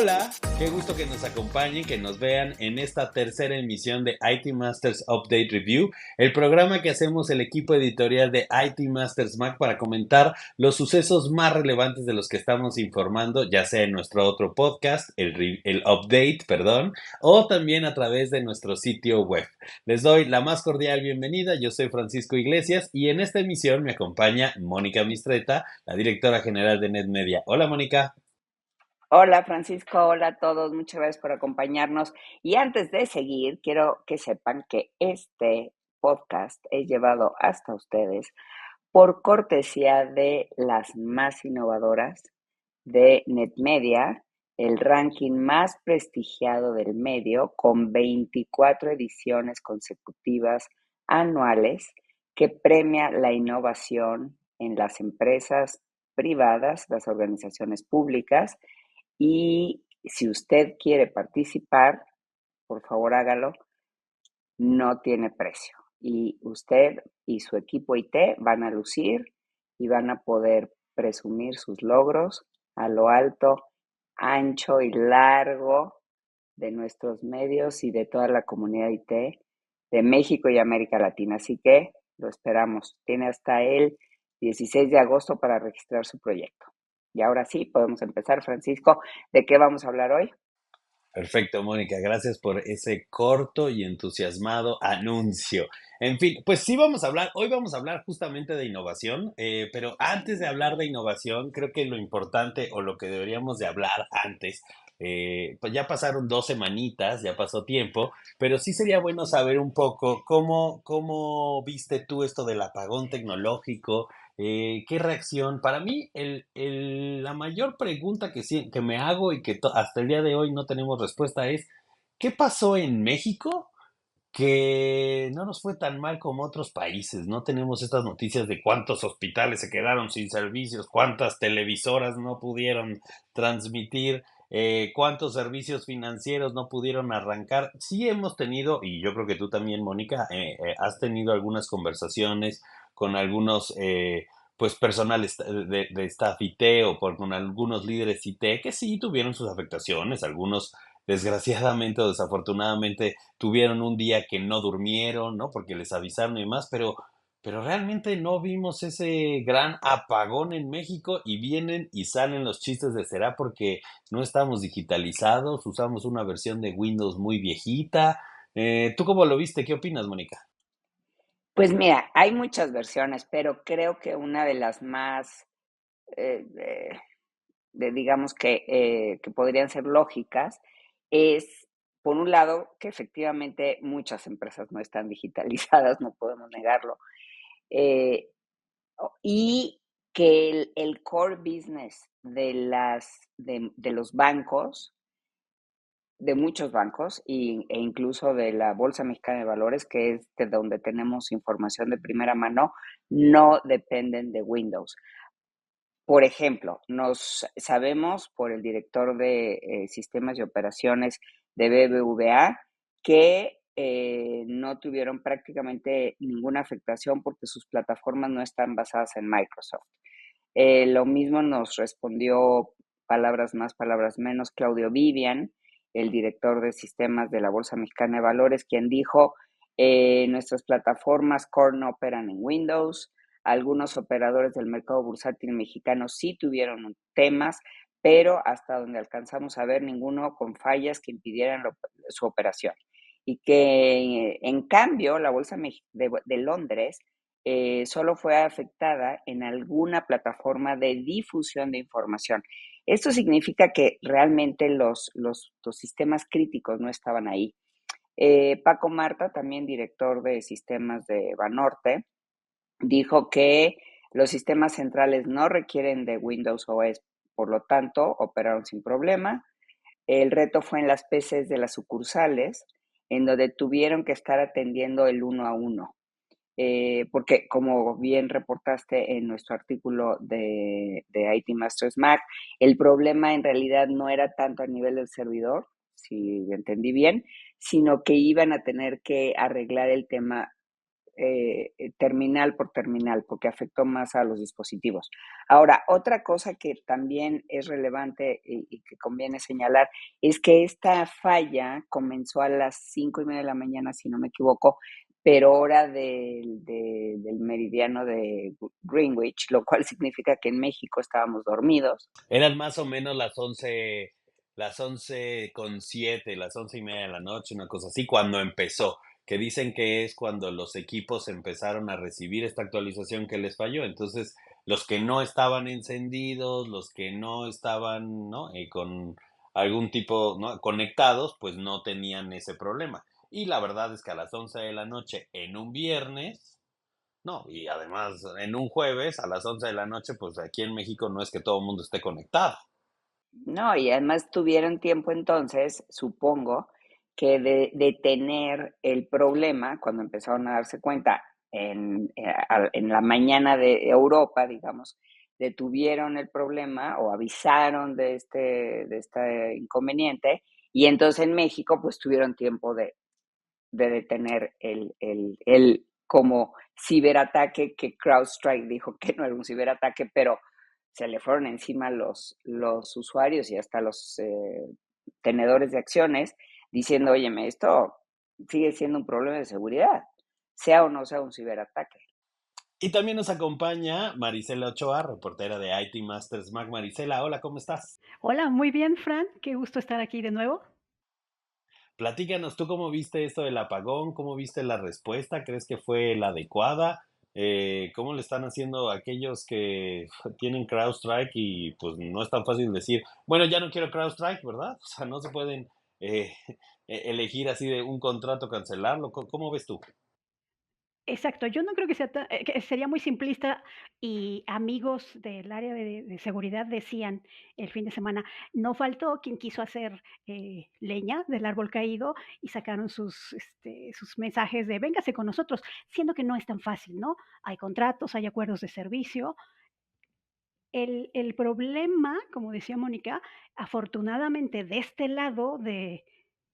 Hola, qué gusto que nos acompañen, que nos vean en esta tercera emisión de IT Masters Update Review, el programa que hacemos el equipo editorial de IT Masters Mac para comentar los sucesos más relevantes de los que estamos informando, ya sea en nuestro otro podcast, el update, perdón, o también a través de nuestro sitio web. Les doy la más cordial bienvenida, yo soy Francisco Iglesias y en esta emisión me acompaña Mónica Mistreta, la directora general de NetMedia. Hola, Mónica. Hola Francisco, hola a todos, muchas gracias por acompañarnos. Y antes de seguir, quiero que sepan que este podcast es llevado hasta ustedes por cortesía de las más innovadoras de NetMedia, el ranking más prestigiado del medio, con 24 ediciones consecutivas anuales que premia la innovación en las empresas privadas, las organizaciones públicas y si usted quiere participar, por favor hágalo, no tiene precio. Y usted y su equipo IT van a lucir y van a poder presumir sus logros a lo alto, ancho y largo de nuestros medios y de toda la comunidad IT de México y América Latina. Así que lo esperamos. Tiene hasta el 16 de agosto para registrar su proyecto. Y ahora sí, podemos empezar, Francisco. ¿De qué vamos a hablar hoy? Perfecto, Mónica, gracias por ese corto y entusiasmado anuncio. En fin, pues sí hoy vamos a hablar justamente de innovación, pero antes de hablar de innovación, creo que lo importante o lo que deberíamos de hablar antes, pues ya pasaron 2 semanitas, ya pasó tiempo, pero sí sería bueno saber un poco cómo viste tú esto del apagón tecnológico. ¿Qué reacción? Para mí, la mayor pregunta que me hago y que hasta el día de hoy no tenemos respuesta es, ¿qué pasó en México que no nos fue tan mal como otros países? No tenemos estas noticias de cuántos hospitales se quedaron sin servicios, cuántas televisoras no pudieron transmitir, cuántos servicios financieros no pudieron arrancar. Sí hemos tenido, y yo creo que tú también, Mónica, has tenido algunas conversaciones con algunos, pues, personal de staff IT con algunos líderes IT que sí tuvieron sus afectaciones, algunos desgraciadamente o desafortunadamente tuvieron un día que no durmieron, ¿no? Porque les avisaron y demás, pero realmente no vimos ese gran apagón en México y vienen y salen los chistes de será porque no estamos digitalizados, usamos una versión de Windows muy viejita. ¿Tú cómo lo viste? ¿Qué opinas, Mónica? Pues mira, hay muchas versiones, pero creo que una de las más, eh, de, digamos que podrían ser lógicas, es, por un lado, que efectivamente muchas empresas no están digitalizadas, no podemos negarlo, eh, y que el core business de los bancos, de muchos bancos e incluso de la Bolsa Mexicana de Valores, que es de donde tenemos información de primera mano, no dependen de Windows. Por ejemplo, nos sabemos por el director de sistemas y operaciones de BBVA que no tuvieron prácticamente ninguna afectación porque sus plataformas no están basadas en Microsoft. Lo mismo nos respondió, palabras más, palabras menos, Claudio Vivian, el director de sistemas de la Bolsa Mexicana de Valores, quien dijo, nuestras plataformas core no operan en Windows, algunos operadores del mercado bursátil mexicano sí tuvieron temas, pero hasta donde alcanzamos a ver, ninguno con fallas que impidieran su operación. Y que, en cambio, la Bolsa de Londres solo fue afectada en alguna plataforma de difusión de información. Esto significa que realmente los sistemas críticos no estaban ahí. Paco Marta, también director de sistemas de Banorte, dijo que los sistemas centrales no requieren de Windows OS, por lo tanto, operaron sin problema. El reto fue en las PCs de las sucursales, en donde tuvieron que estar atendiendo el uno a uno. Porque como bien reportaste en nuestro artículo de IT Masters Mac, el problema en realidad no era tanto a nivel del servidor, si entendí bien, sino que iban a tener que arreglar el tema terminal por terminal, porque afectó más a los dispositivos. Ahora, otra cosa que también es relevante y que conviene señalar es que esta falla comenzó a las 5:30 de la mañana, si no me equivoco, pero hora del meridiano de Greenwich, lo cual significa que en México estábamos dormidos. Eran más o menos las 11:07, las 11:30 de la noche, una cosa así, cuando empezó, que dicen que es cuando los equipos empezaron a recibir esta actualización que les falló. Entonces, los que no estaban encendidos, los que no estaban, ¿no? Con algún tipo, ¿no? Conectados, pues no tenían ese problema. Y la verdad es que a las 11 de la noche en un viernes, no, y además en un jueves a las 11 de la noche, pues aquí en México no es que todo el mundo esté conectado. No, y además tuvieron tiempo entonces, supongo, que de detener el problema cuando empezaron a darse cuenta en la mañana de Europa, digamos, detuvieron el problema o avisaron de este inconveniente y entonces en México pues tuvieron tiempo de detener el como ciberataque que CrowdStrike dijo que no era un ciberataque, pero se le fueron encima los usuarios y hasta los tenedores de acciones diciendo, óyeme, esto sigue siendo un problema de seguridad, sea o no sea un ciberataque. Y también nos acompaña Marisela Ochoa, reportera de IT Masters Mac. Marisela, hola, ¿cómo estás? Hola, muy bien, Fran, qué gusto estar aquí de nuevo. Platícanos, ¿tú cómo viste esto del apagón? ¿Cómo viste la respuesta? ¿Crees que fue la adecuada? ¿Cómo le están haciendo a aquellos que tienen CrowdStrike y pues no es tan fácil decir, bueno, ya no quiero CrowdStrike, ¿verdad? O sea, no se pueden elegir así de un contrato, cancelarlo. ¿Cómo ves tú? Exacto, yo no creo que sea que sería muy simplista y amigos del área de seguridad decían el fin de semana, no faltó quien quiso hacer, leña del árbol caído y sacaron sus mensajes de véngase con nosotros, siendo que no es tan fácil, ¿no? Hay contratos, hay acuerdos de servicio. El problema, como decía Mónica, afortunadamente de este lado de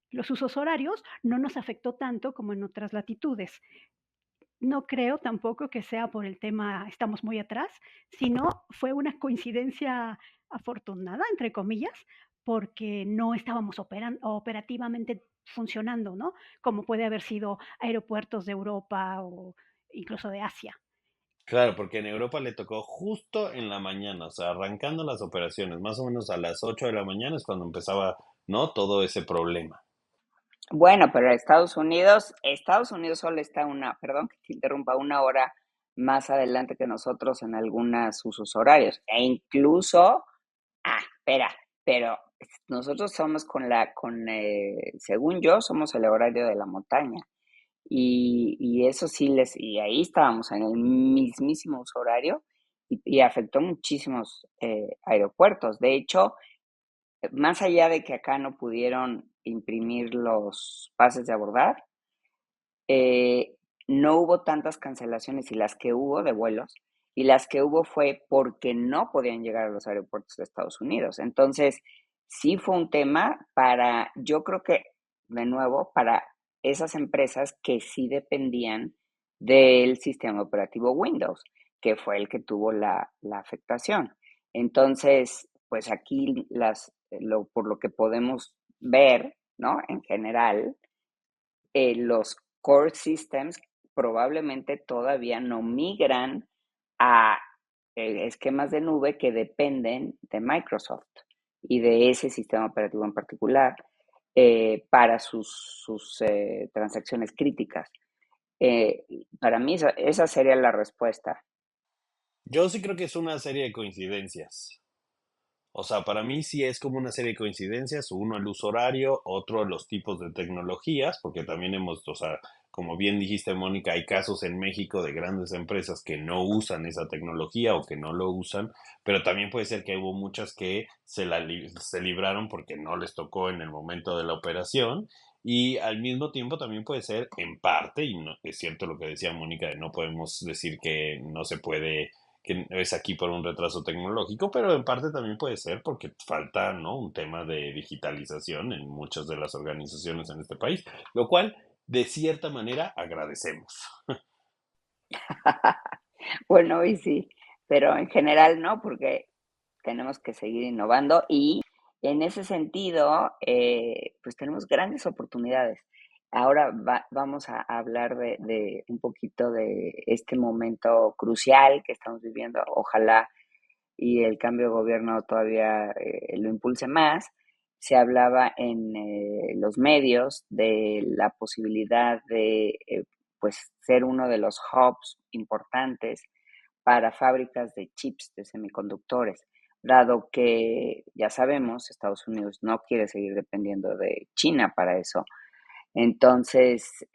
los usos horarios no nos afectó tanto como en otras latitudes. No creo tampoco que sea por el tema estamos muy atrás, sino fue una coincidencia afortunada, entre comillas, porque no estábamos operativamente funcionando, ¿no? Como puede haber sido aeropuertos de Europa o incluso de Asia. Claro, porque en Europa le tocó justo en la mañana, o sea, arrancando las operaciones, más o menos a las 8 de la mañana es cuando empezaba, ¿no? Todo ese problema. Bueno, pero Estados Unidos solo está perdón que te interrumpa, una hora más adelante que nosotros en algunos usos horarios. E incluso, espera, pero nosotros somos según yo, somos el horario de la montaña. Y eso sí y ahí estábamos en el mismísimo uso horario y afectó muchísimos aeropuertos. De hecho, más allá de que acá no pudieron imprimir los pases de abordar, eh, no hubo tantas cancelaciones y las que hubo de vuelos, y las que hubo fue porque no podían llegar a los aeropuertos de Estados Unidos. Entonces, sí fue un tema yo creo que, de nuevo, para esas empresas que sí dependían del sistema operativo Windows, que fue el que tuvo la afectación. Entonces, pues aquí por lo que podemos ver, ¿no? En general, los core systems probablemente todavía no migran a esquemas de nube que dependen de Microsoft y de ese sistema operativo en particular para sus transacciones críticas. Eh, para mí esa sería la respuesta. Yo sí creo que es una serie de coincidencias. O sea, para mí sí es como una serie de coincidencias, uno el uso horario, otro los tipos de tecnologías, porque también o sea, como bien dijiste, Mónica, hay casos en México de grandes empresas que no usan esa tecnología o que no lo usan, pero también puede ser que hubo muchas que se libraron porque no les tocó en el momento de la operación. Y al mismo tiempo también puede ser en parte, y no, es cierto lo que decía Mónica, de no podemos decir que no se puede que es aquí por un retraso tecnológico, pero en parte también puede ser porque falta, ¿no? Un tema de digitalización en muchas de las organizaciones en este país, lo cual de cierta manera agradecemos. Bueno, hoy sí, pero en general no, porque tenemos que seguir innovando y en ese sentido, pues tenemos grandes oportunidades. Ahora vamos a hablar de un poquito de este momento crucial que estamos viviendo. Ojalá y el cambio de gobierno todavía lo impulse más. Se hablaba en los medios de la posibilidad de pues ser uno de los hubs importantes para fábricas de chips de semiconductores, dado que ya sabemos, Estados Unidos no quiere seguir dependiendo de China para eso. Entonces,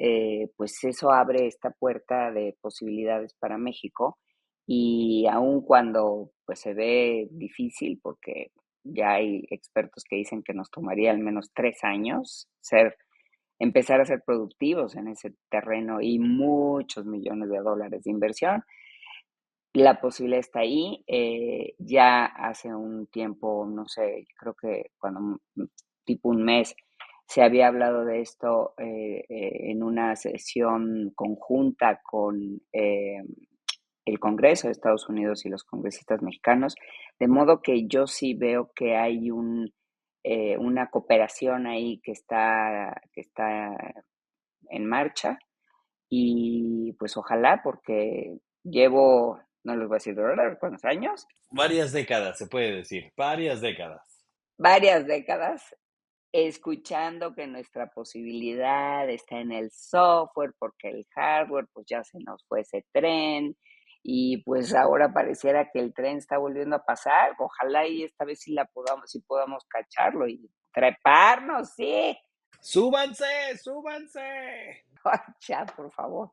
pues eso abre esta puerta de posibilidades para México y aun cuando pues se ve difícil porque ya hay expertos que dicen que nos tomaría al menos 3 años empezar a ser productivos en ese terreno y muchos millones de dólares de inversión, la posibilidad está ahí. Ya hace un tiempo, no sé, creo que cuando tipo un mes se había hablado de esto en una sesión conjunta con el Congreso de Estados Unidos y los congresistas mexicanos, de modo que yo sí veo que hay una cooperación ahí que está en marcha y pues ojalá porque llevo, no les voy a decir cuántos años, Varias décadas, se puede decir, varias décadas. varias décadas escuchando que nuestra posibilidad está en el software, porque el hardware, pues ya se nos fue ese tren, y pues ahora pareciera que el tren está volviendo a pasar. Ojalá y esta vez sí podamos cacharlo y treparnos, sí. ¡Súbanse! ¡Súbanse! Ya, por favor.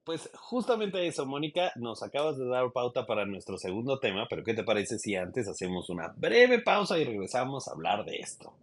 Pues justamente eso, Mónica, nos acabas de dar pauta para nuestro segundo tema, pero ¿qué te parece si antes hacemos una breve pausa y regresamos a hablar de esto?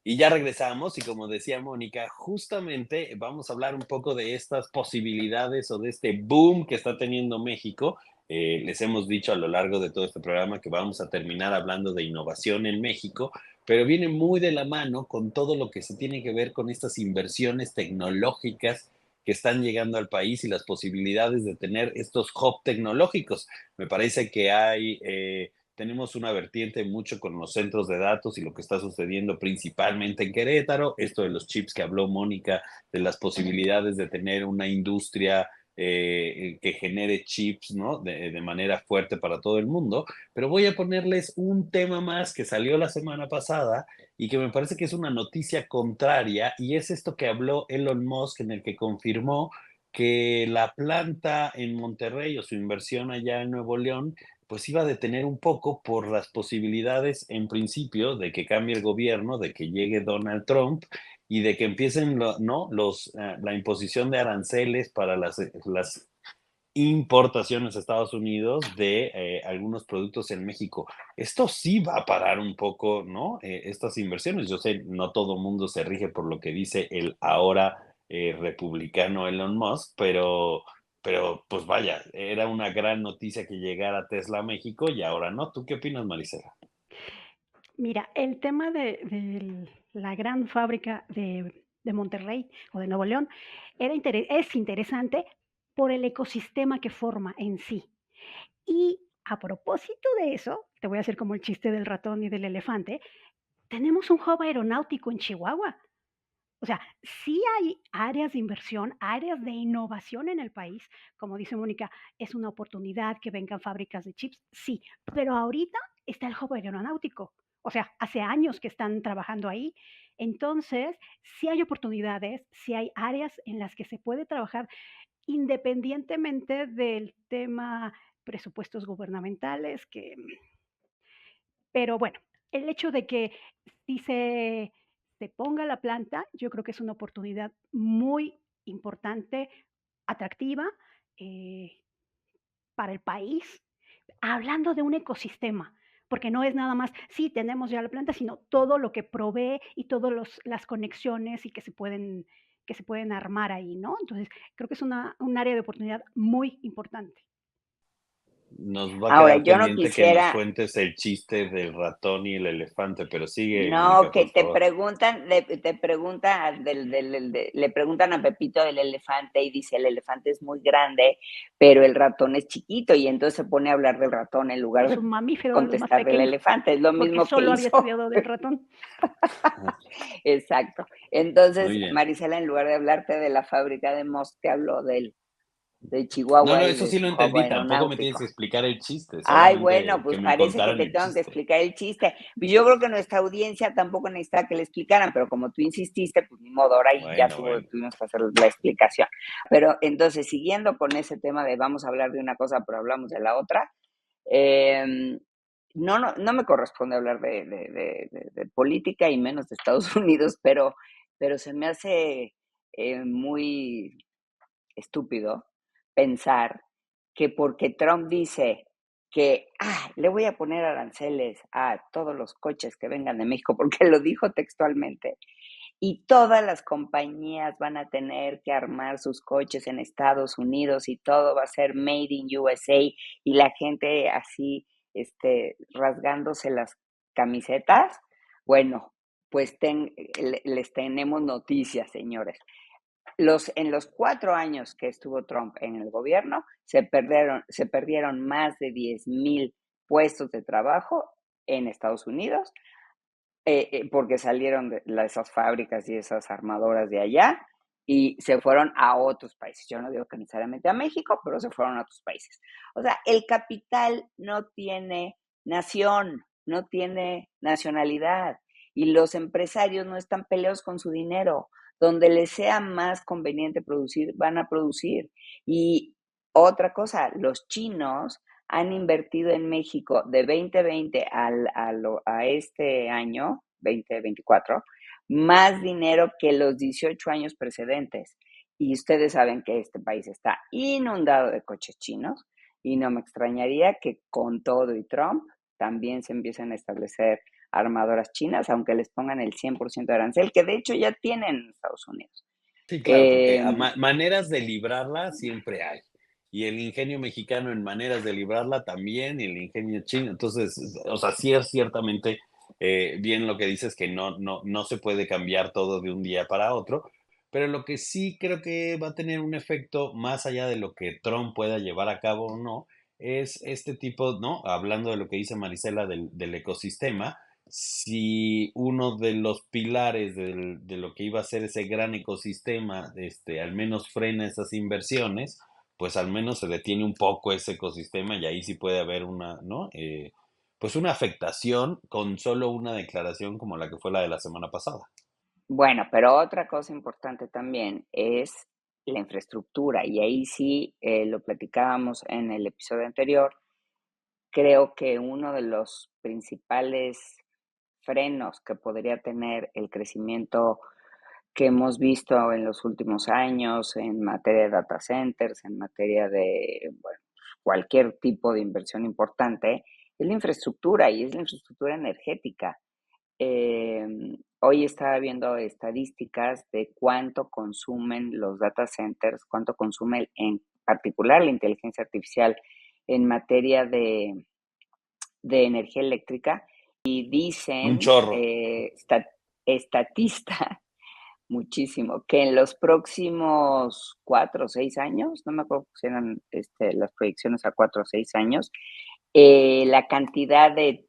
Y ya regresamos y como decía Mónica, justamente vamos a hablar un poco de estas posibilidades o de este boom que está teniendo México. Les hemos dicho a lo largo de todo este programa que vamos a terminar hablando de innovación en México, pero viene muy de la mano con todo lo que se tiene que ver con estas inversiones tecnológicas que están llegando al país y las posibilidades de tener estos hub tecnológicos. Me parece que tenemos una vertiente mucho con los centros de datos y lo que está sucediendo principalmente en Querétaro, esto de los chips que habló Mónica, de las posibilidades de tener una industria que genere chips, ¿no? De manera fuerte para todo el mundo. Pero voy a ponerles un tema más que salió la semana pasada y que me parece que es una noticia contraria, y es esto que habló Elon Musk, en el que confirmó que la planta en Monterrey o su inversión allá en Nuevo León pues iba a detener un poco por las posibilidades, en principio, de que cambie el gobierno, de que llegue Donald Trump y de que empiecen ¿no? La imposición de aranceles para las importaciones a Estados Unidos de algunos productos en México. Esto sí va a parar un poco, ¿no? Estas inversiones. Yo sé, no todo mundo se rige por lo que dice el ahora republicano Elon Musk, pero pues vaya, era una gran noticia que llegara Tesla a México y ahora no. ¿Tú qué opinas, Marisela? Mira, el tema de la gran fábrica de Monterrey o de Nuevo León es interesante por el ecosistema que forma en sí. Y a propósito de eso, te voy a hacer como el chiste del ratón y del elefante, tenemos un hub aeronáutico en Chihuahua. O sea, sí hay áreas de inversión, áreas de innovación en el país. Como dice Mónica, es una oportunidad que vengan fábricas de chips, sí, pero ahorita está el hub aeronáutico. O sea, hace años que están trabajando ahí. Entonces, sí hay oportunidades, sí hay áreas en las que se puede trabajar independientemente del tema presupuestos gubernamentales, pero bueno, el hecho de que sí se ponga la planta, yo creo que es una oportunidad muy importante, atractiva, eh, para el país, hablando de un ecosistema, porque no es nada más, sí, tenemos ya la planta, sino todo lo que provee y todas las conexiones y que se pueden armar ahí, ¿no? Entonces, creo que es un área de oportunidad muy importante. Nos va a Ahora, quedar yo no pendiente que nos quisiera. cuentes el chiste del ratón y el elefante, pero sigue, No, Mónica, que por favor. te preguntan le preguntan a Pepito del elefante y dice, el elefante es muy grande, pero el ratón es chiquito, y entonces se pone a hablar del ratón en lugar Es de un mamífero de los más contestar del pequeños, elefante. Es lo porque mismo que solo había hizo. estudiado del ratón. Exacto. Muy Entonces, bien. Marisela, en lugar de hablarte de la fábrica de Moss, te habló de No, Chihuahua no, y eso de sí lo su hub entendí. Tampoco me tienes aeronáutico. que explicar el chiste, Ay, bueno, solamente que pues me parece que contaran te el tengo que chiste. explicar el chiste. Pues yo creo que nuestra audiencia tampoco necesita que le explicaran, pero como tú insististe, pues ni modo, ahora y ya Bueno, bueno. tuvimos que hacer la explicación. Pero entonces, siguiendo con ese tema de vamos a hablar de una cosa, pero hablamos de la otra, eh, no me corresponde hablar de política y menos de Estados Unidos, pero se me hace muy estúpido pensar que porque Trump dice que le voy a poner aranceles a todos los coches que vengan de México, porque lo dijo textualmente, y todas las compañías van a tener que armar sus coches en Estados Unidos y todo va a ser made in USA, y la gente así rasgándose las camisetas. Bueno, pues les tenemos noticias, señores. En los 4 años que estuvo Trump en el gobierno, se perdieron más de 10,000 puestos de trabajo en Estados Unidos, porque salieron de esas fábricas y esas armadoras de allá y se fueron a otros países. Yo no digo que necesariamente a México, pero se fueron a otros países. O sea, el capital no tiene nación, no tiene nacionalidad, y los empresarios no están peleados con su dinero. Donde les sea más conveniente producir, van a producir. Y otra cosa, los chinos han invertido en México de 2020 a este año, 2024, más dinero que los 18 años precedentes. Y ustedes saben que este país está inundado de coches chinos, y no me extrañaría que con todo y Trump también se empiecen a establecer armadoras chinas, aunque les pongan el 100% de arancel, que de hecho ya tienen en Estados Unidos. Sí, claro, porque Eh, maneras de librarla siempre hay. Y el ingenio mexicano en maneras de librarla también, y el ingenio chino. Entonces, o sea, sí es ciertamente bien lo que dices, que no se puede cambiar todo de un día para otro, pero lo que sí creo que va a tener un efecto más allá de lo que Trump pueda llevar a cabo o no, es este tipo, ¿no? Hablando de lo que dice Marisela del ecosistema, si uno de los pilares de lo que iba a ser ese gran ecosistema, al menos frena esas inversiones, pues al menos se detiene un poco ese ecosistema, y ahí sí puede haber una, ¿no? Pues una afectación con solo una declaración como la que fue la de la semana pasada. bueno, pero otra cosa importante también es la infraestructura, y ahí sí lo platicábamos en el episodio anterior. Creo que uno de los principales frenos que podría tener el crecimiento que hemos visto en los últimos años en materia de data centers, en materia de, bueno, cualquier tipo de inversión importante, es la infraestructura, y es la infraestructura energética. Eh, Hoy estaba viendo estadísticas de cuánto consumen los data centers, cuánto consume en particular la inteligencia artificial en materia de energía eléctrica, y Un dicen chorro. estatistas muchísimo, que en los próximos 4 o 6 años, no me acuerdo si eran las proyecciones a 4 o 6 años, la cantidad de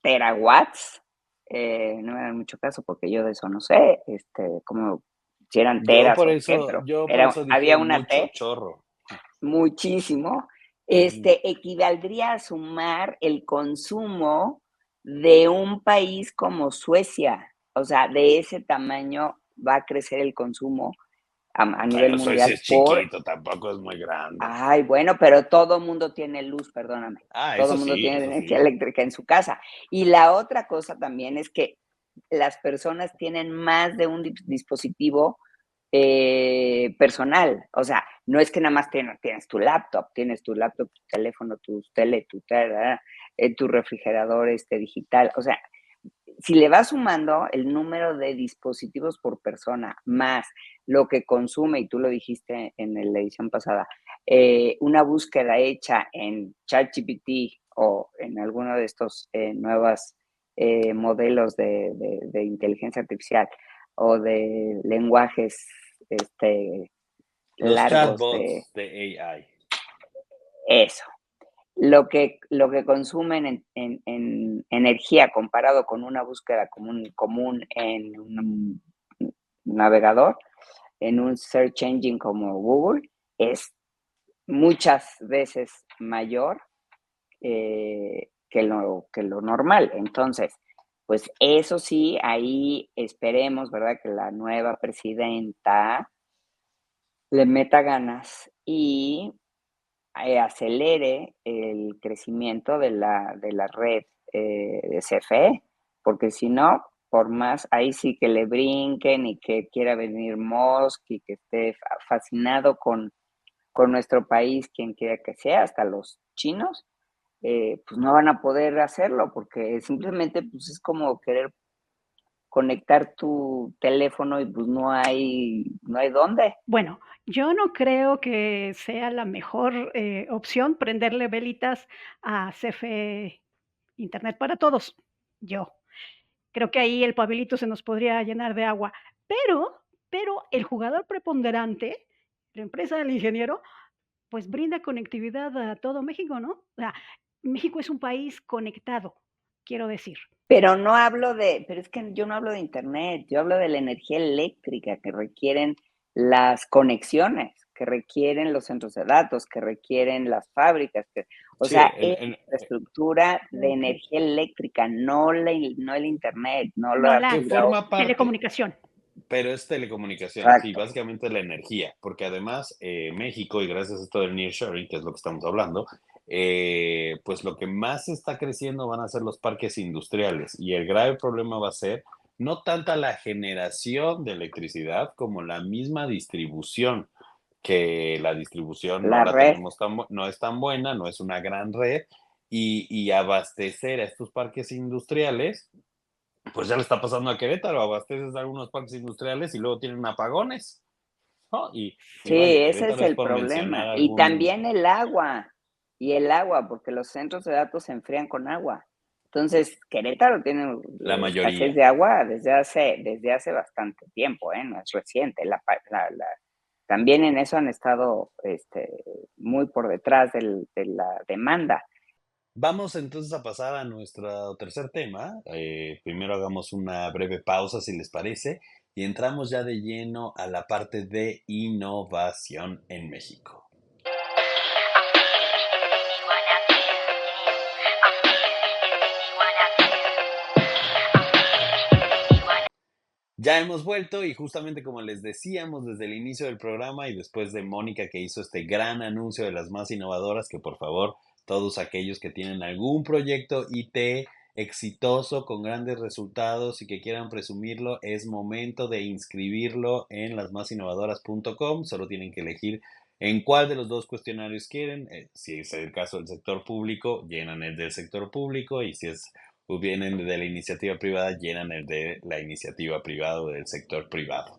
terawatts, no me dan mucho caso porque yo de eso no sé, como si eran teras o qué, pero Yo por eso dije había una mucho, T, chorro. muchísimo, Ujú. equivaldría a sumar el consumo de un país como Suecia. O sea, de ese tamaño va a crecer el consumo a nivel Bueno, Suecia mundial es por. chiquito, tampoco es muy grande. Ay, bueno, pero todo mundo tiene luz, perdóname. Ah, Todo mundo tiene eso energía sí. eléctrica en su casa. Y la otra cosa también es que las personas tienen más de un dispositivo personal. O sea, no es que nada más tienes tu laptop, tu teléfono, tu tele, tu refrigerador digital. O sea, si le vas sumando el número de dispositivos por persona más lo que consume, y tú lo dijiste en la edición pasada, una búsqueda hecha en ChatGPT o en alguno de estos nuevos modelos de inteligencia artificial o de lenguajes Los largos de chatbots de AI. eso, lo que consumen en energía comparado con una búsqueda común en un navegador, en un search engine como Google, es muchas veces mayor que lo normal. Entonces, pues eso sí, ahí esperemos, ¿verdad? Que la nueva presidenta le meta ganas y acelere el crecimiento de la red de CFE, porque si no, por más, ahí sí que le brinquen y que quiera venir Musk y que esté fascinado con nuestro país, quien quiera que sea, hasta los chinos, pues no van a poder hacerlo, porque simplemente pues es como querer conectar tu teléfono y pues no hay dónde. Bueno, yo no creo que sea la mejor, opción prenderle velitas a CFE Internet para Todos. Yo creo que ahí el pabilito se nos podría llenar de agua, pero el jugador preponderante, la empresa del ingeniero, pues brinda conectividad a todo México, ¿no? O sea, México es un país conectado, quiero decir. Pero es que yo no hablo de internet, yo hablo de la energía eléctrica que requieren las conexiones, que requieren los centros de datos, que requieren las fábricas, o Sí, sea, es infraestructura de Okey. energía eléctrica, no el internet, no No, la la que fibra forma óptica. parte. telecomunicación. Pero es telecomunicaciones, sí, Exacto. básicamente la energía, porque además México, y gracias a esto del nearshoring, que es lo que estamos hablando, pues lo que más está creciendo van a ser los parques industriales y el grave problema va a ser no tanta la generación de electricidad como la misma distribución, que la distribución no La la red. tenemos no es tan buena, no es una gran red, y abastecer a estos parques industriales pues ya le está pasando a Querétaro, abasteces algunos parques industriales y luego tienen apagones, ¿no? Y Sí, vaya, ese es Querétaro es el por mencionar problema. Y algún, también el agua, porque los centros de datos se enfrían con agua. Entonces, Querétaro tiene la escasez mayoría. de agua desde hace bastante tiempo, ¿eh? No es reciente. También en eso han estado muy por detrás de la demanda. Vamos entonces a pasar a nuestro tercer tema. Primero hagamos una breve pausa, si les parece, y entramos ya de lleno a la parte de innovación en México. Ya hemos vuelto y justamente como les decíamos desde el inicio del programa y después de Mónica que hizo este gran anuncio de las más innovadoras, que por favor todos aquellos que tienen algún proyecto IT exitoso con grandes resultados y que quieran presumirlo, es momento de inscribirlo en lasmasinnovadoras.com. Solo tienen que elegir en cuál de los dos cuestionarios quieren. Si es el caso del sector público, llenan el del sector público, y si es pues vienen de la iniciativa privada, llenan el de la iniciativa privada o del sector privado.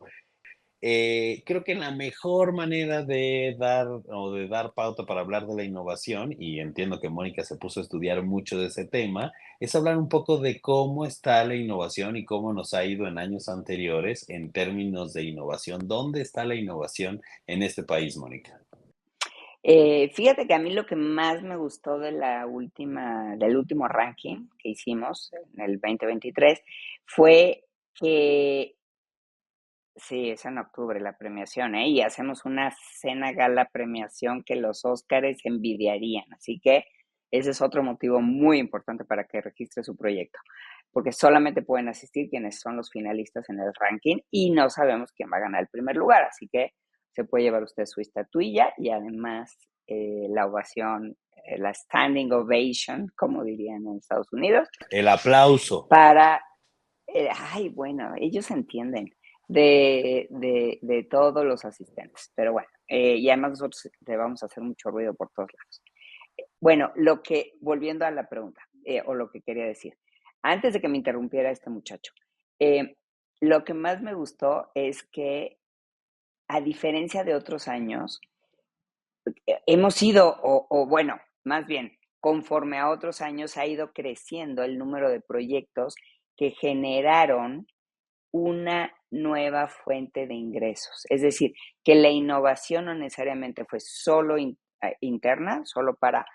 Creo que la mejor manera de dar pauta para hablar de la innovación, y entiendo que Mónica se puso a estudiar mucho de ese tema, es hablar un poco de cómo está la innovación y cómo nos ha ido en años anteriores en términos de innovación. ¿Dónde está la innovación en este país, Mónica? Fíjate que a mí lo que más me gustó del último ranking que hicimos en el 2023 fue que, sí, es en octubre la premiación, ¿eh? Y hacemos una cena gala premiación que los Óscares envidiarían. Así que ese es otro motivo muy importante para que registre su proyecto, porque solamente pueden asistir quienes son los finalistas en el ranking y no sabemos quién va a ganar el primer lugar. Así que se puede llevar usted su estatuilla y además la ovación, la standing ovation, como dirían en Estados Unidos, El aplauso. para ay, bueno, ellos entienden de todos los asistentes, pero bueno, y además nosotros le vamos a hacer mucho ruido por todos lados. Bueno, volviendo a la pregunta, o lo que quería decir, antes de que me interrumpiera este muchacho, lo que más me gustó es que, a diferencia de otros años, hemos ido, bueno, más bien, conforme a otros años ha ido creciendo el número de proyectos que generaron una nueva fuente de ingresos. Es decir, que la innovación no necesariamente fue solo interna, solo para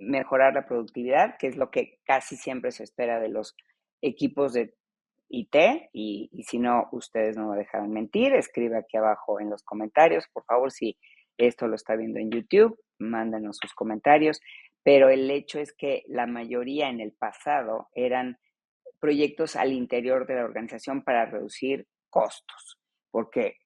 mejorar la productividad, que es lo que casi siempre se espera de los equipos de IT, y si no, ustedes no me dejarán mentir, escribe aquí abajo en los comentarios, por favor, si esto lo está viendo en YouTube, mándanos sus comentarios, pero el hecho es que la mayoría en el pasado eran proyectos al interior de la organización para reducir costos, porque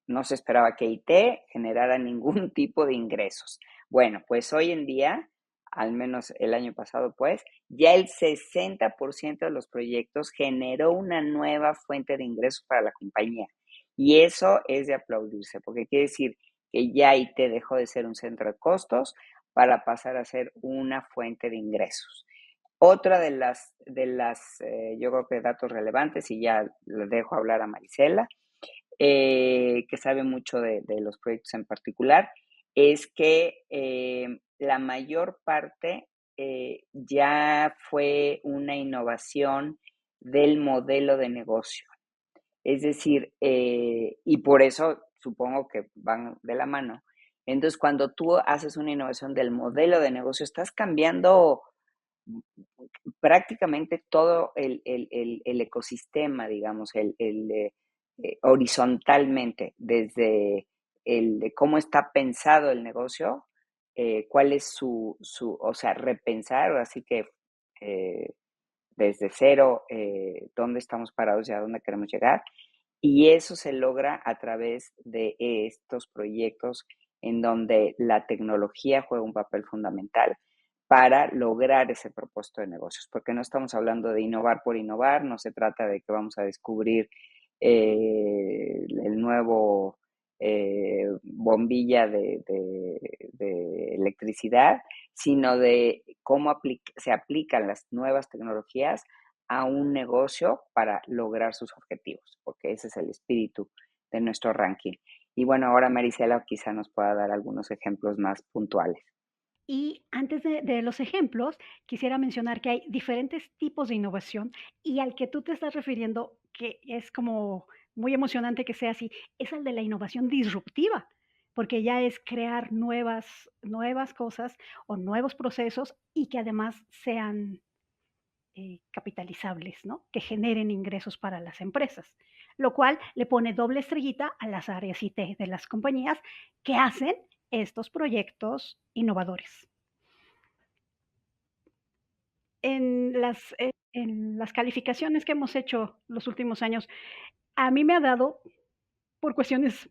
no se esperaba que IT generara ningún tipo de ingresos. Bueno, pues hoy en día, al menos el año pasado, pues, ya el 60% de los proyectos generó una nueva fuente de ingresos para la compañía. Y eso es de aplaudirse, porque quiere decir que ya IT dejó de ser un centro de costos para pasar a ser una fuente de ingresos. Otra yo creo que datos relevantes, y ya le dejo hablar a Marisela, que sabe mucho de los proyectos en particular, es que la mayor parte ya fue una innovación del modelo de negocio. Es decir, y por eso supongo que van de la mano. Entonces, cuando tú haces una innovación del modelo de negocio, estás cambiando prácticamente todo el ecosistema, digamos, horizontalmente, desde de cómo está pensado el negocio, cuál es o sea, repensar, así que eh, desde cero, dónde estamos parados y a dónde queremos llegar. Y eso se logra a través de estos proyectos en donde la tecnología juega un papel fundamental para lograr ese propósito de negocios, porque no estamos hablando de innovar por innovar, no se trata de que vamos a descubrir el nuevo bombilla de electricidad, sino de cómo se aplican las nuevas tecnologías a un negocio para lograr sus objetivos, porque ese es el espíritu de nuestro ranking. Y bueno, ahora Marisela quizá nos pueda dar algunos ejemplos más puntuales. Y antes de los ejemplos, quisiera mencionar que hay diferentes tipos de innovación y al que tú te estás refiriendo, que es como muy emocionante que sea así, es el de la innovación disruptiva, porque ya es crear nuevas cosas o nuevos procesos y que además sean capitalizables, ¿no? Que generen ingresos para las empresas, lo cual le pone doble estrellita a las áreas IT de las compañías que hacen estos proyectos innovadores. En las calificaciones que hemos hecho los últimos años, a mí me ha dado, por cuestiones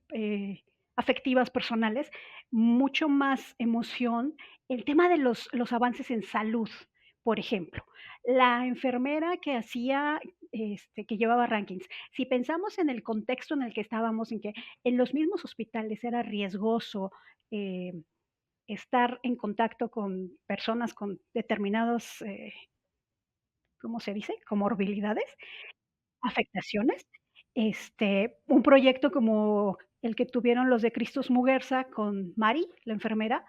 afectivas personales, mucho más emoción el tema de los avances en salud, por ejemplo. La enfermera que hacía, que llevaba rankings. Si pensamos en el contexto en el que estábamos, en que en los mismos hospitales era riesgoso eh, estar en contacto con personas con determinados ¿cómo se dice? Comorbilidades, afectaciones. Un proyecto como el que tuvieron los de Cristus Muguerza con Mari, la enfermera,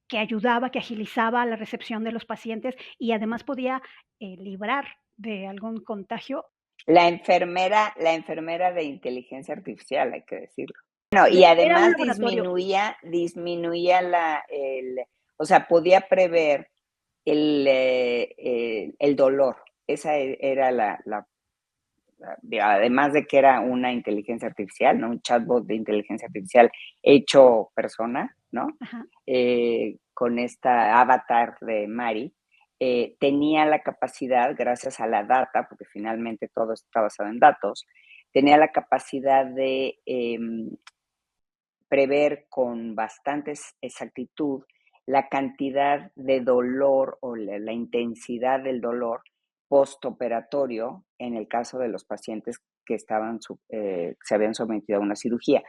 que ayudaba, que agilizaba la recepción de los pacientes y además podía librar de algún contagio. La enfermera de inteligencia artificial, hay que decirlo. No, y Era un además laboratorio. disminuía o sea, podía prever el dolor. Esa era además de que era una inteligencia artificial, ¿no? Un chatbot de inteligencia artificial hecho persona, ¿no? Ajá. Con esta avatar de Mari, tenía la capacidad, gracias a la data, porque finalmente todo está basado en datos, tenía la capacidad de prever con bastante exactitud la cantidad de dolor o la intensidad del dolor postoperatorio en el caso de los pacientes que se habían sometido a una cirugía.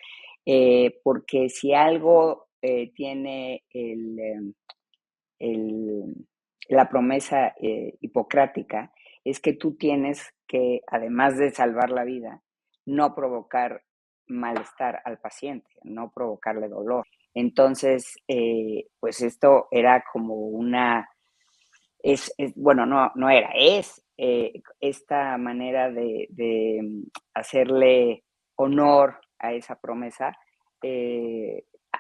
Porque si algo tiene la promesa hipocrática, es que tú tienes que, además de salvar la vida, no provocar malestar al paciente, no provocarle dolor. Entonces, pues esto era como bueno, no era, es esta manera de hacerle honor a esa promesa,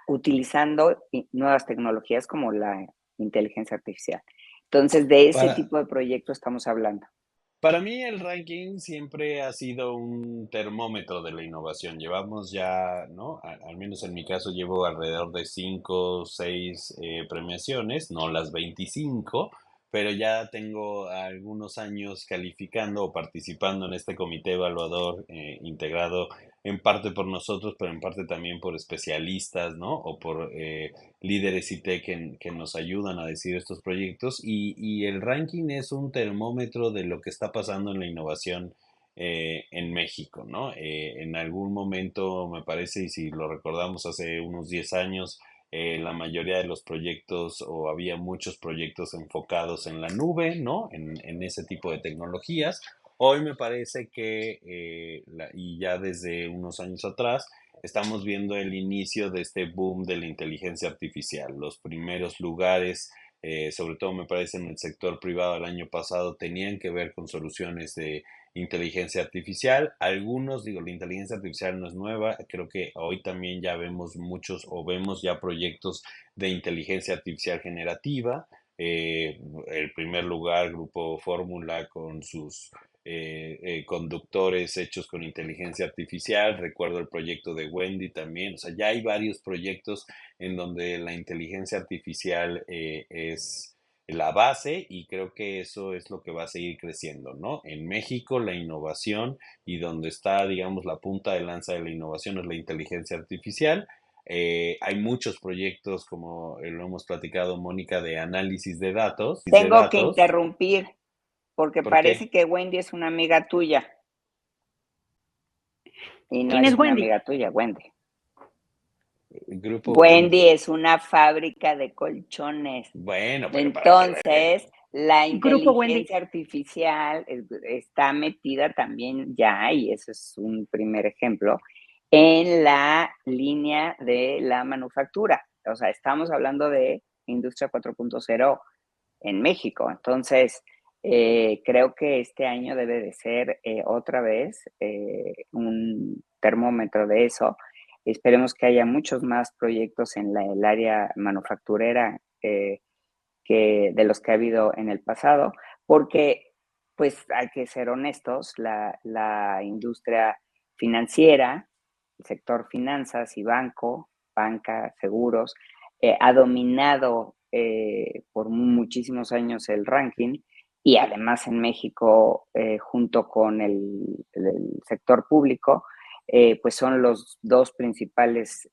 utilizando nuevas tecnologías como la inteligencia artificial. Entonces, de ese Para, tipo de proyecto estamos hablando. para mí el ranking siempre ha sido un termómetro de la innovación. Llevamos ya, ¿no? Al menos en mi caso llevo alrededor de 5 o 6 premiaciones, no las 25, pero ya tengo algunos años calificando o participando en este comité evaluador integrado en parte por nosotros, pero en parte también por especialistas, ¿no? O por líderes IT que nos ayudan a decir estos proyectos y el ranking es un termómetro de lo que está pasando en la innovación en México, ¿no? En algún momento, me parece, y si lo recordamos hace unos 10 años, la mayoría de los proyectos o había muchos proyectos enfocados en la nube, ¿no? En ese tipo de tecnologías. Hoy me parece que, y ya desde unos años atrás, estamos viendo el inicio de este boom de la inteligencia artificial. Los primeros lugares, sobre todo me parece en el sector privado el año pasado, tenían que ver con soluciones de inteligencia artificial. Algunos, digo, la inteligencia artificial no es nueva, creo que hoy también ya vemos muchos o vemos ya proyectos de inteligencia artificial generativa. El primer lugar, Grupo Fórmula, con sus conductores hechos con inteligencia artificial. Recuerdo el proyecto de Wendy también. O sea, ya hay varios proyectos en donde la inteligencia artificial es la base y creo que eso es lo que va a seguir creciendo, ¿no? En México la innovación y donde está, digamos, la punta de lanza de la innovación es la inteligencia artificial. Hay muchos proyectos, como lo hemos platicado, Mónica, de análisis de datos. De Tengo que datos. interrumpir porque ¿Por parece qué? que Wendy es una amiga tuya y no ¿Quién es es una Wendy? amiga tuya, Wendy. Grupo Wendy Wendy. es una fábrica de colchones. Bueno, pero para que vean. Entonces, la Grupo Wendy. inteligencia artificial está metida también ya, y eso es un primer ejemplo, en la línea de la manufactura. O sea, estamos hablando de Industria 4.0 en México. Entonces, creo que este año debe de ser otra vez un termómetro de eso. Esperemos que haya muchos más proyectos en el área manufacturera que de los que ha habido en el pasado, porque pues hay que ser honestos, la industria financiera, el sector finanzas y banca, seguros, ha dominado por muchísimos años el ranking y además en México, junto con el sector público, pues son los dos principales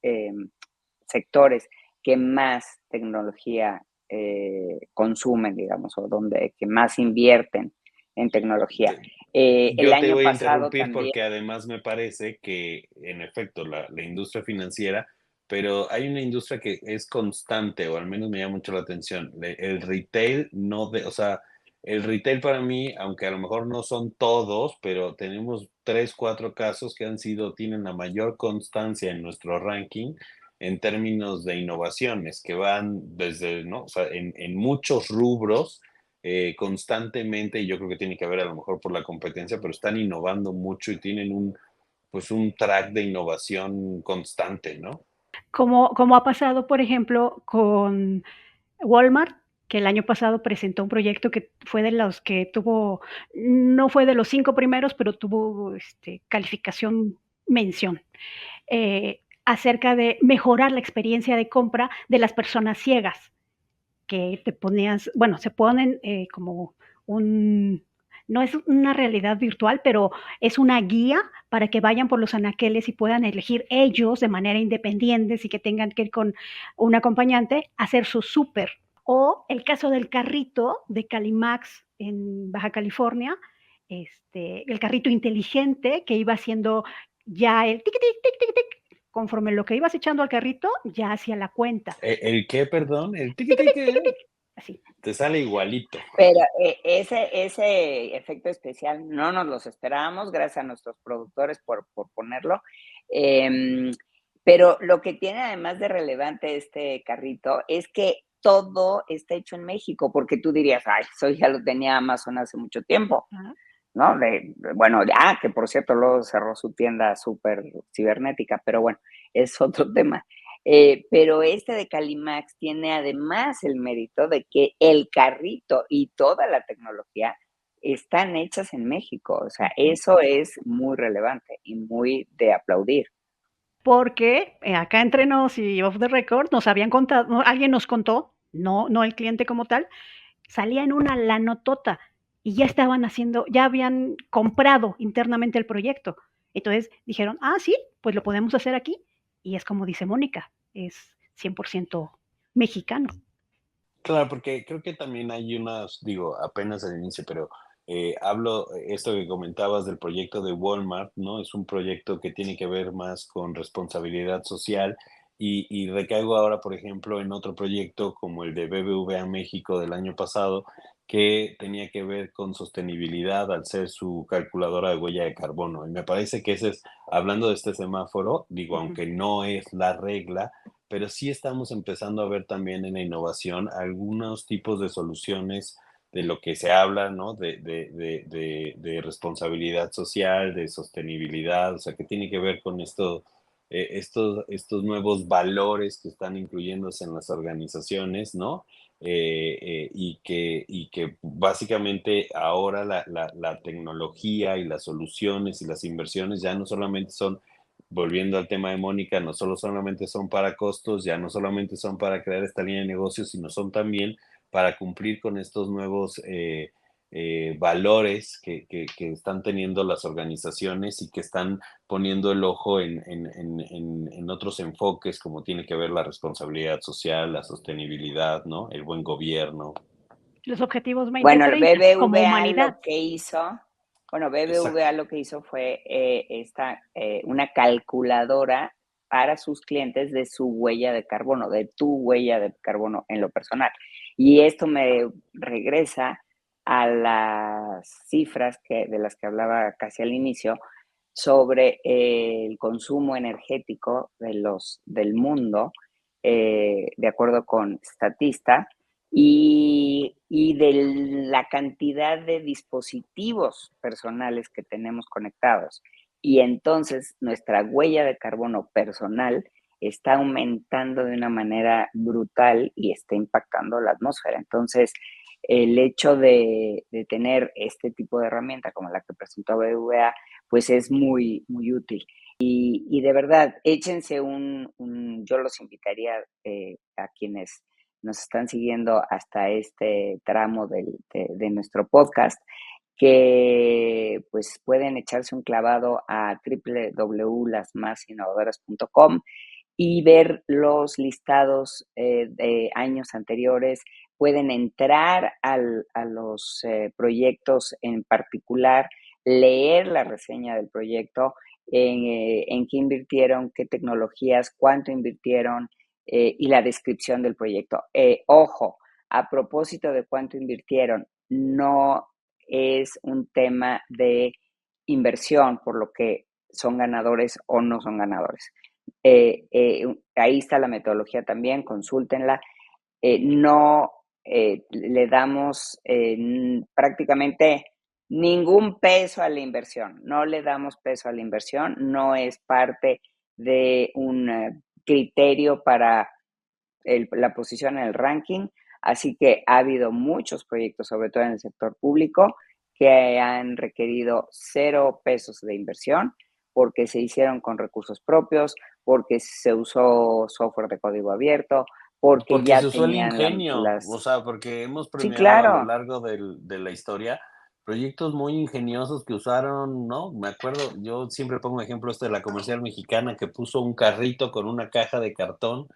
sectores que más tecnología consumen, digamos, o donde que más invierten en tecnología. El Yo te año voy a pasado interrumpir también. porque además me parece que, en efecto, la industria financiera, pero hay una industria que es constante, o al menos me llama mucho la atención. El retail no de, o sea, el retail para mí, aunque a lo mejor no son todos, pero tenemos 3, 4 casos que tienen la mayor constancia en nuestro ranking en términos de innovaciones, que van desde, ¿no? O sea, en muchos rubros constantemente, y yo creo que tiene que ver a lo mejor por la competencia, pero están innovando mucho y tienen pues un track de innovación constante, ¿no? Como ha pasado, por ejemplo, con Walmart, que el año pasado presentó un proyecto que fue de los que tuvo, no fue de los 5 primeros, pero tuvo, calificación mención, acerca de mejorar la experiencia de compra de las personas ciegas, que te ponías, bueno, se ponen, como un, no es una realidad virtual, pero es una guía para que vayan por los anaqueles y puedan elegir ellos de manera independiente, y que tengan que ir con un acompañante a hacer su súper. O el caso del carrito de Calimax en Baja California, el carrito inteligente que iba haciendo ya el tic, tic, tic, tic, tic, conforme lo que ibas echando al carrito, ya hacía la cuenta. ¿El qué, perdón? ¿El tiki Tic, tic, tic, tiki? tic. así. Te sale igualito. Pero ese efecto especial no nos los esperábamos, gracias a nuestros productores por ponerlo. Em, pero lo que tiene además de relevante este carrito es que todo está hecho en México, porque tú dirías, ay, eso ya lo tenía Amazon hace mucho tiempo, Ajá. ¿no? Bueno, que por cierto luego cerró su tienda súper cibernética, pero bueno, es otro tema. Pero este de Calimax tiene además el mérito de que el carrito y toda la tecnología están hechas en México. O sea, Ujú. eso es muy relevante y muy de aplaudir. Porque, acá entre nos y off the record nos habían contado, no, alguien nos contó, no el cliente como tal, salía en una lanotota y ya estaban haciendo, ya habían comprado internamente el proyecto. Entonces dijeron, sí, pues lo podemos hacer aquí. Y es como dice Mónica, es 100% mexicano. Claro, porque creo que también hay unas, digo, apenas al inicio, pero hablo, esto que comentabas del proyecto de Walmart, ¿no? Es un proyecto que tiene que ver más con responsabilidad social y recaigo ahora, por ejemplo, en otro proyecto como el de BBVA México del año pasado, que tenía que ver con sostenibilidad al ser su calculadora de huella de carbono. Y me parece que ese es, hablando de este semáforo, digo, Ujú. aunque no es la regla, pero sí estamos empezando a ver también en la innovación algunos tipos de soluciones de lo que se habla, ¿no? De responsabilidad social, de sostenibilidad, o sea, que tiene que ver con esto, estos nuevos valores que están incluyéndose en las organizaciones, ¿no? Y que básicamente ahora la tecnología y las soluciones y las inversiones ya no solamente son, volviendo al tema de Mónica, no solo solamente son para costos, ya no solamente son para crear esta línea de negocios, sino son también para cumplir con estos nuevos valores que están teniendo las organizaciones y que están poniendo el ojo en otros enfoques, como tiene que ver la responsabilidad social, la sostenibilidad, ¿no? El buen gobierno. Los objetivos Bueno, el 2030 como BBVA humanidad. lo que hizo, bueno, Exacto. BBVA lo que hizo fue una calculadora para sus clientes de su huella de carbono, de tu huella de carbono en lo personal. Y esto me regresa a las cifras de las que hablaba casi al inicio sobre el consumo energético del mundo, de acuerdo con Statista, y de la cantidad de dispositivos personales que tenemos conectados. Y entonces nuestra huella de carbono personal está aumentando de una manera brutal y está impactando la atmósfera. Entonces, el hecho de tener este tipo de herramienta como la que presentó BBVA, pues es muy, muy útil. Y de verdad, échense yo los invitaría a quienes nos están siguiendo hasta este tramo de nuestro podcast, que pues pueden echarse un clavado a www.lasmasinovadoras.com y ver los listados de años anteriores. Pueden entrar a los proyectos en particular, leer la reseña del proyecto, en qué invirtieron, qué tecnologías, cuánto invirtieron y la descripción del proyecto. Ojo, a propósito de cuánto invirtieron, no es un tema de inversión, por lo que son ganadores o no son ganadores. Ahí está la metodología también, consúltenla. No le damos prácticamente ningún peso a la inversión, no le damos peso a la inversión, no es parte de un criterio para la posición en el ranking, así que ha habido muchos proyectos, sobre todo en el sector público, que han requerido 0 pesos de inversión porque se hicieron con recursos propios, porque se usó software de código abierto, porque Porque se ya usó el tenían ingenio, o las... sea, porque hemos Sí, premiado a lo claro. largo de la historia proyectos muy ingeniosos que usaron, ¿no? Me acuerdo, yo siempre pongo ejemplo este de la comercial mexicana que puso un carrito con una caja de cartón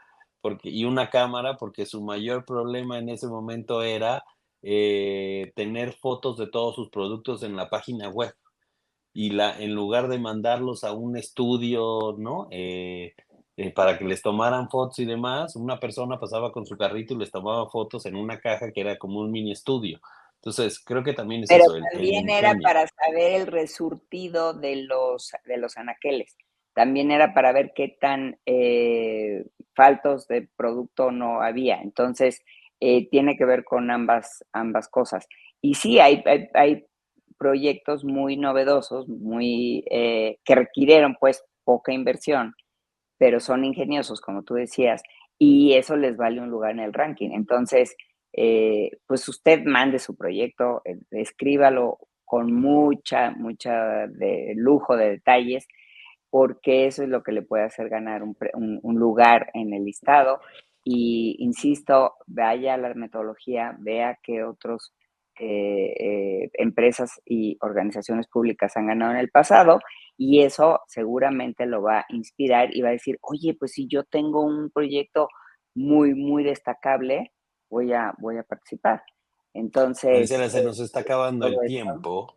y una cámara porque su mayor problema en ese momento era tener fotos de todos sus productos en la página web en lugar de mandarlos a un estudio, ¿no? para que les tomaran fotos y demás. Una persona pasaba con su carrito y les tomaba fotos en una caja que era como un mini estudio. Entonces, creo que también es Pero eso, el también era ingenio. para saber el resurtido de los anaqueles. También era para ver qué tan faltos de producto no había. Entonces, tiene que ver con ambas cosas. Y sí, hay proyectos muy novedosos, muy que requirieron pues poca inversión, pero son ingeniosos, como tú decías, y eso les vale un lugar en el ranking. Entonces, pues usted mande su proyecto, escríbalo con mucha de lujo de detalles, porque eso es lo que le puede hacer ganar un lugar en el listado. Y insisto, vaya a la metodología, vea qué otros empresas y organizaciones públicas han ganado en el pasado y eso seguramente lo va a inspirar y va a decir, oye, pues si yo tengo un proyecto muy destacable, voy a participar. Entonces, Maricela, se nos está acabando todo el esto. tiempo,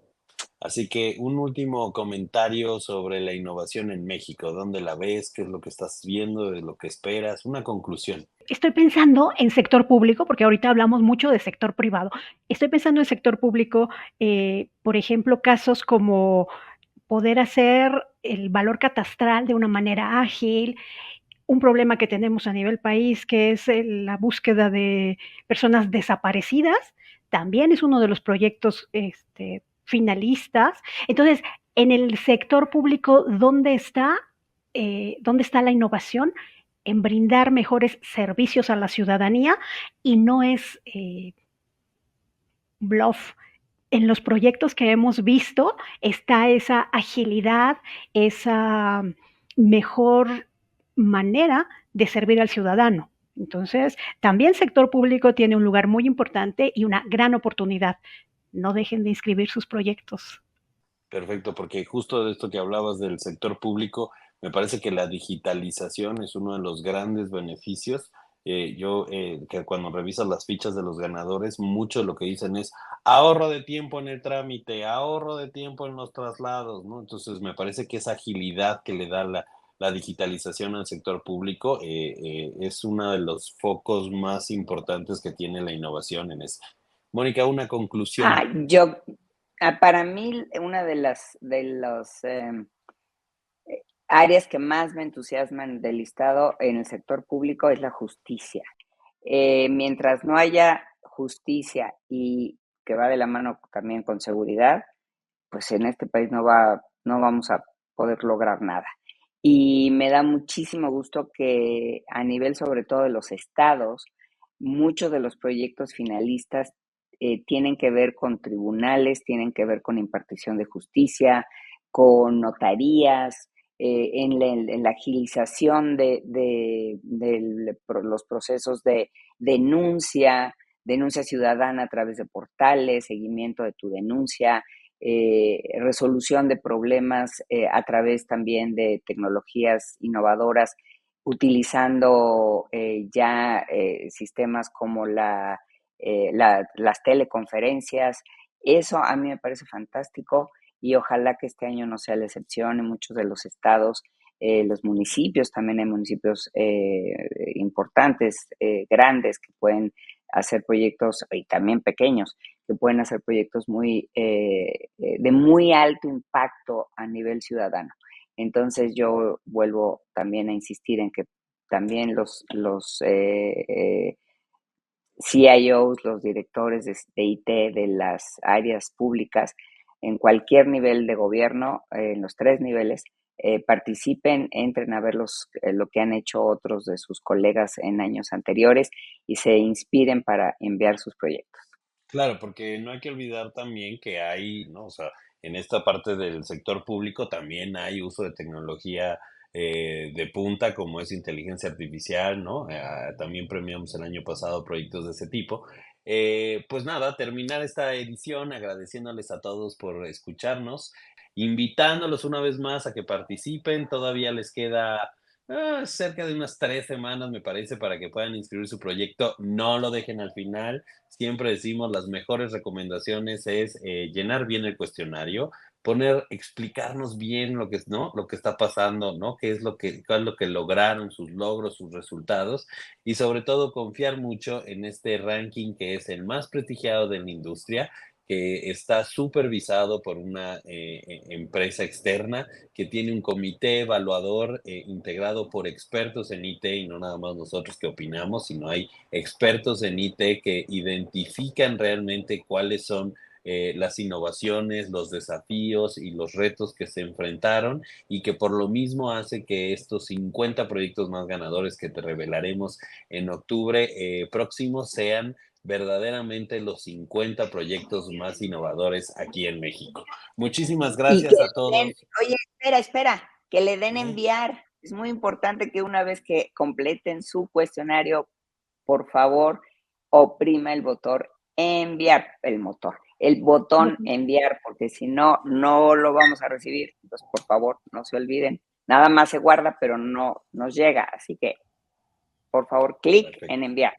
así que un último comentario sobre la innovación en México. ¿Dónde la ves? ¿Qué es lo que estás viendo? ¿De lo que esperas? Una conclusión. Estoy pensando en sector público, porque ahorita hablamos mucho de sector privado. Estoy pensando en sector público, por ejemplo, casos como poder hacer el valor catastral de una manera ágil, un problema que tenemos a nivel país, que es la búsqueda de personas desaparecidas, también es uno de los proyectos finalistas. Entonces, en el sector público, dónde está la innovación? En brindar mejores servicios a la ciudadanía y no es bluff. En los proyectos que hemos visto está esa agilidad, esa mejor manera de servir al ciudadano. Entonces, también sector público tiene un lugar muy importante y una gran oportunidad. No dejen de inscribir sus proyectos. Perfecto, porque justo de esto que hablabas del sector público, me parece que la digitalización es uno de los grandes beneficios. Que cuando revisas las fichas de los ganadores, mucho de lo que dicen es ahorro de tiempo en el trámite, ahorro de tiempo en los traslados, ¿no? Entonces, me parece que esa agilidad que le da la digitalización al sector público es uno de los focos más importantes que tiene la innovación en eso. Mónica, una conclusión. Ah, yo, para mí, una de los áreas que más me entusiasman del listado en el sector público es la justicia. Mientras no haya justicia y que va de la mano también con seguridad, pues en este país no vamos a poder lograr nada. Y me da muchísimo gusto que a nivel sobre todo de los estados, muchos de los proyectos finalistas tienen que ver con tribunales, tienen que ver con impartición de justicia, con notarías, en la agilización los procesos de denuncia, denuncia ciudadana a través de portales, seguimiento de tu denuncia, resolución de problemas a través también de tecnologías innovadoras, utilizando ya sistemas como las teleconferencias. Eso a mí me parece fantástico y ojalá que este año no sea la excepción en muchos de los estados, los municipios, también hay municipios importantes, grandes, que pueden hacer proyectos y también pequeños que pueden hacer proyectos de muy alto impacto a nivel ciudadano. Entonces yo vuelvo también a insistir en que también los CIOs, los directores de IT de las áreas públicas en cualquier nivel de gobierno, en los tres niveles, participen, entren a ver lo que han hecho otros de sus colegas en años anteriores y se inspiren para enviar sus proyectos. Claro, porque no hay que olvidar también que hay, ¿no? O sea, en esta parte del sector público también hay uso de tecnología de punta, como es inteligencia artificial, ¿no? También premiamos el año pasado proyectos de ese tipo. Pues nada, terminar esta edición agradeciéndoles a todos por escucharnos, invitándolos una vez más a que participen. Todavía les queda cerca de unas 3 semanas, me parece, para que puedan inscribir su proyecto. No lo dejen al final. Siempre decimos las mejores recomendaciones es llenar bien el cuestionario, explicarnos bien lo que es, ¿no? Lo que está pasando, ¿no? Cuál es lo que lograron, sus logros, sus resultados, y sobre todo confiar mucho en este ranking que es el más prestigiado de la industria, que está supervisado por una empresa externa que tiene un comité evaluador integrado por expertos en IT y no nada más nosotros que opinamos, sino hay expertos en IT que identifican realmente cuáles son las innovaciones, los desafíos y los retos que se enfrentaron y que por lo mismo hace que estos 50 proyectos más ganadores que te revelaremos en octubre próximo sean verdaderamente los 50 proyectos más innovadores aquí en México. Muchísimas Y que gracias a le den, todos. oye, espera, que le den ¿Eh? enviar. Es muy importante que una vez que completen su cuestionario, por favor, oprima el botón Ujú. enviar, porque si no, no lo vamos a recibir. Entonces, por favor, no se olviden. Nada más se guarda, pero no nos llega. Así que, por favor, clic en Perfecto. enviar.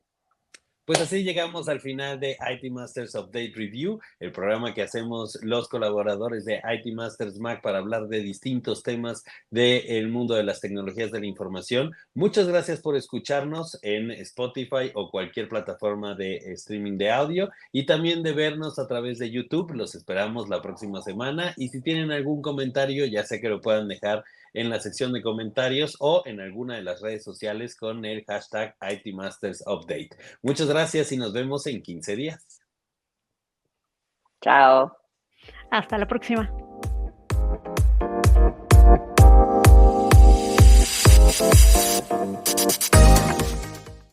Pues así llegamos al final de IT Masters Update Review, el programa que hacemos los colaboradores de IT Masters Mac para hablar de distintos temas del mundo de las tecnologías de la información. Muchas gracias por escucharnos en Spotify o cualquier plataforma de streaming de audio y también de vernos a través de YouTube. Los esperamos la próxima semana y si tienen algún comentario, ya sé que lo puedan dejar en la sección de comentarios o en alguna de las redes sociales con el hashtag IT Masters Update. Muchas gracias y nos vemos en 15 días. Chao. Hasta la próxima.